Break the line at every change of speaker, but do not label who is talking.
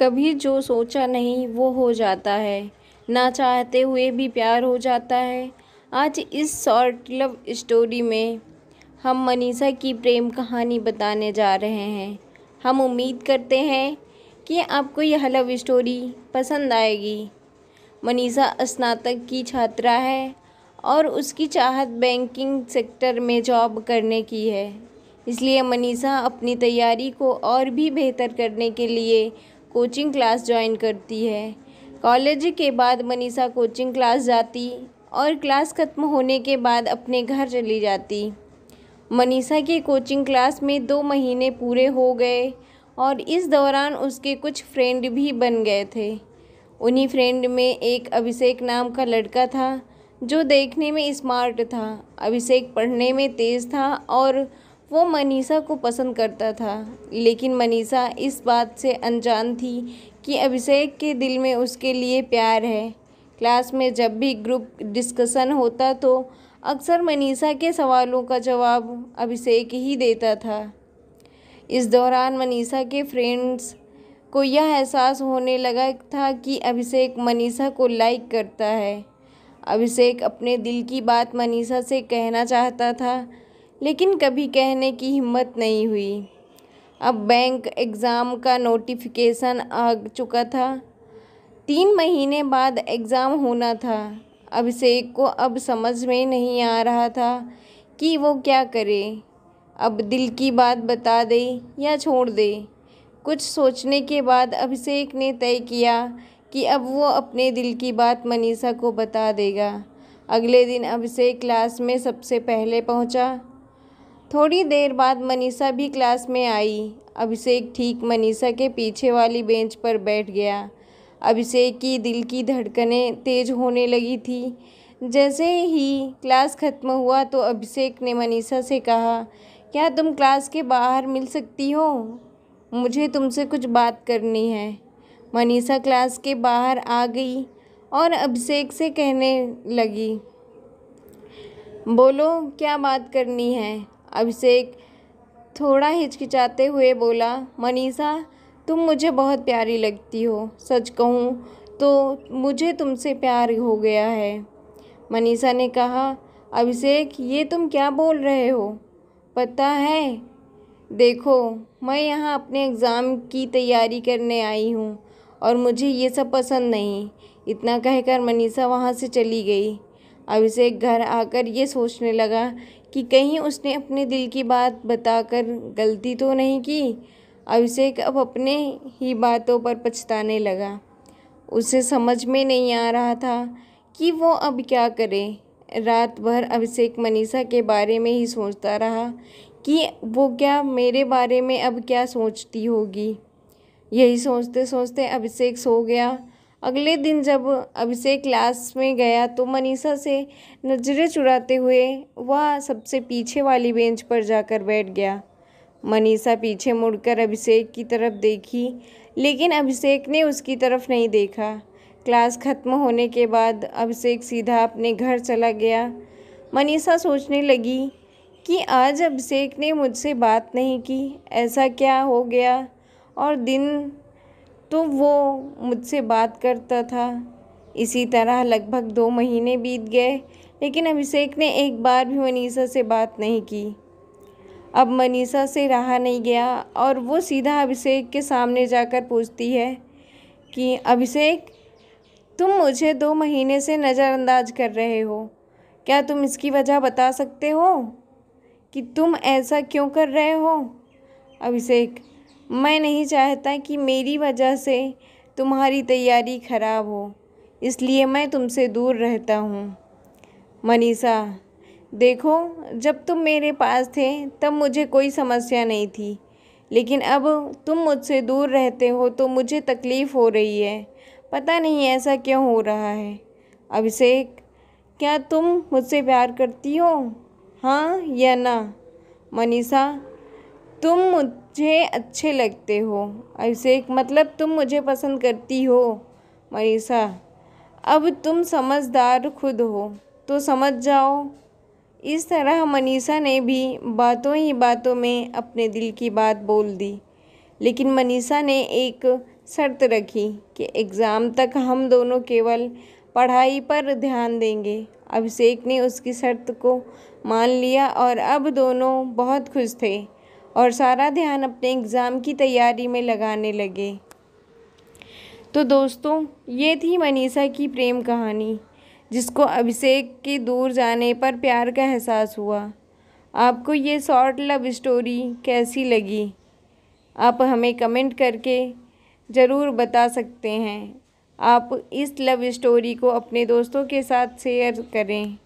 कभी जो सोचा नहीं वो हो जाता है, ना चाहते हुए भी प्यार हो जाता है। आज इस शॉर्ट लव स्टोरी में हम मनीषा की प्रेम कहानी बताने जा रहे हैं। हम उम्मीद करते हैं कि आपको यह लव स्टोरी पसंद आएगी। मनीषा स्नातक की छात्रा है और उसकी चाहत बैंकिंग सेक्टर में जॉब करने की है। इसलिए मनीषा अपनी तैयारी को और भी बेहतर करने के लिए कोचिंग क्लास ज्वाइन करती है। कॉलेज के बाद मनीषा कोचिंग क्लास जाती और क्लास ख़त्म होने के बाद अपने घर चली जाती। मनीषा के कोचिंग क्लास में 2 महीने पूरे हो गए और इस दौरान उसके कुछ फ्रेंड भी बन गए थे। उन्हीं फ्रेंड में एक अभिषेक नाम का लड़का था जो देखने में स्मार्ट था। अभिषेक पढ़ने में तेज़ था और वो मनीषा को पसंद करता था, लेकिन मनीषा इस बात से अनजान थी कि अभिषेक के दिल में उसके लिए प्यार है। क्लास में जब भी ग्रुप डिस्कशन होता तो अक्सर मनीषा के सवालों का जवाब अभिषेक ही देता था। इस दौरान मनीषा के फ्रेंड्स को यह एहसास होने लगा था कि अभिषेक मनीषा को लाइक करता है। अभिषेक अपने दिल की बात मनीषा से कहना चाहता था, लेकिन कभी कहने की हिम्मत नहीं हुई। अब बैंक एग्ज़ाम का नोटिफिकेशन आ चुका था। 3 महीने बाद एग्ज़ाम होना था। अभिषेक को अब समझ में नहीं आ रहा था कि वो क्या करे। अब दिल की बात बता दे या छोड़ दे। कुछ सोचने के बाद अभिषेक ने तय किया कि अब वो अपने दिल की बात मनीषा को बता देगा। अगले दिन अभिषेक क्लास में सबसे पहले पहुंचा। थोड़ी देर बाद मनीषा भी क्लास में आई। अभिषेक ठीक मनीषा के पीछे वाली बेंच पर बैठ गया। अभिषेक की दिल की धड़कनें तेज होने लगी थी। जैसे ही क्लास खत्म हुआ तो अभिषेक ने मनीषा से कहा, क्या तुम क्लास के बाहर मिल सकती हो? मुझे तुमसे कुछ बात करनी है। मनीषा क्लास के बाहर आ गई और अभिषेक से कहने लगी, बोलो क्या बात करनी है? अभिषेक थोड़ा हिचकिचाते हुए बोला, मनीषा तुम मुझे बहुत प्यारी लगती हो। सच कहूँ तो मुझे तुमसे प्यार हो गया है। मनीषा ने कहा, अभिषेक ये तुम क्या बोल रहे हो? पता है, देखो मैं यहाँ अपने एग्ज़ाम की तैयारी करने आई हूँ और मुझे ये सब पसंद नहीं। इतना कहकर मनीषा वहाँ से चली गई। अभिषेक घर आकर ये सोचने लगा कि कहीं उसने अपने दिल की बात बताकर गलती तो नहीं की। अभिषेक अब अपने ही बातों पर पछताने लगा। उसे समझ में नहीं आ रहा था कि वो अब क्या करे। रात भर अभिषेक मनीषा के बारे में ही सोचता रहा कि वो क्या मेरे बारे में अब क्या सोचती होगी। यही सोचते सोचते अभिषेक सो गया। अगले दिन जब अभिषेक क्लास में गया तो मनीषा से नज़रें चुराते हुए वह सबसे पीछे वाली बेंच पर जाकर बैठ गया। मनीषा पीछे मुड़कर अभिषेक की तरफ देखी, लेकिन अभिषेक ने उसकी तरफ नहीं देखा। क्लास खत्म होने के बाद अभिषेक सीधा अपने घर चला गया। मनीषा सोचने लगी कि आज अभिषेक ने मुझसे बात नहीं की, ऐसा क्या हो गया? और दिन तो वो मुझसे बात करता था। इसी तरह लगभग 2 महीने बीत गए, लेकिन अभिषेक ने एक बार भी मनीषा से बात नहीं की। अब मनीषा से रहा नहीं गया और वो सीधा अभिषेक के सामने जाकर पूछती है कि अभिषेक, तुम मुझे 2 महीने से नज़रअंदाज कर रहे हो। क्या तुम इसकी वजह बता सकते हो कि तुम ऐसा क्यों कर रहे हो? अभिषेक, मैं नहीं चाहता कि मेरी वजह से तुम्हारी तैयारी खराब हो, इसलिए मैं तुमसे दूर रहता हूँ। मनीषा, देखो जब तुम मेरे पास थे तब मुझे कोई समस्या नहीं थी, लेकिन अब तुम मुझसे दूर रहते हो तो मुझे तकलीफ़ हो रही है। पता नहीं ऐसा क्यों हो रहा है। अभिषेक, क्या तुम मुझसे प्यार करती हो, हाँ या ना? मनीषा, तुम मुझे अच्छे लगते हो। अभिषेक, मतलब तुम मुझे पसंद करती हो। मनीषा, अब तुम समझदार खुद हो तो समझ जाओ। इस तरह मनीषा ने भी बातों ही बातों में अपने दिल की बात बोल दी, लेकिन मनीषा ने एक शर्त रखी कि एग्ज़ाम तक हम दोनों केवल पढ़ाई पर ध्यान देंगे। अभिषेक ने उसकी शर्त को मान लिया और अब दोनों बहुत खुश थे और सारा ध्यान अपने एग्ज़ाम की तैयारी में लगाने लगे। तो दोस्तों, ये थी मनीषा की प्रेम कहानी, जिसको अभिषेक के दूर जाने पर प्यार का एहसास हुआ। आपको ये शॉर्ट लव स्टोरी कैसी लगी? आप हमें कमेंट करके ज़रूर बता सकते हैं। आप इस लव स्टोरी को अपने दोस्तों के साथ शेयर करें।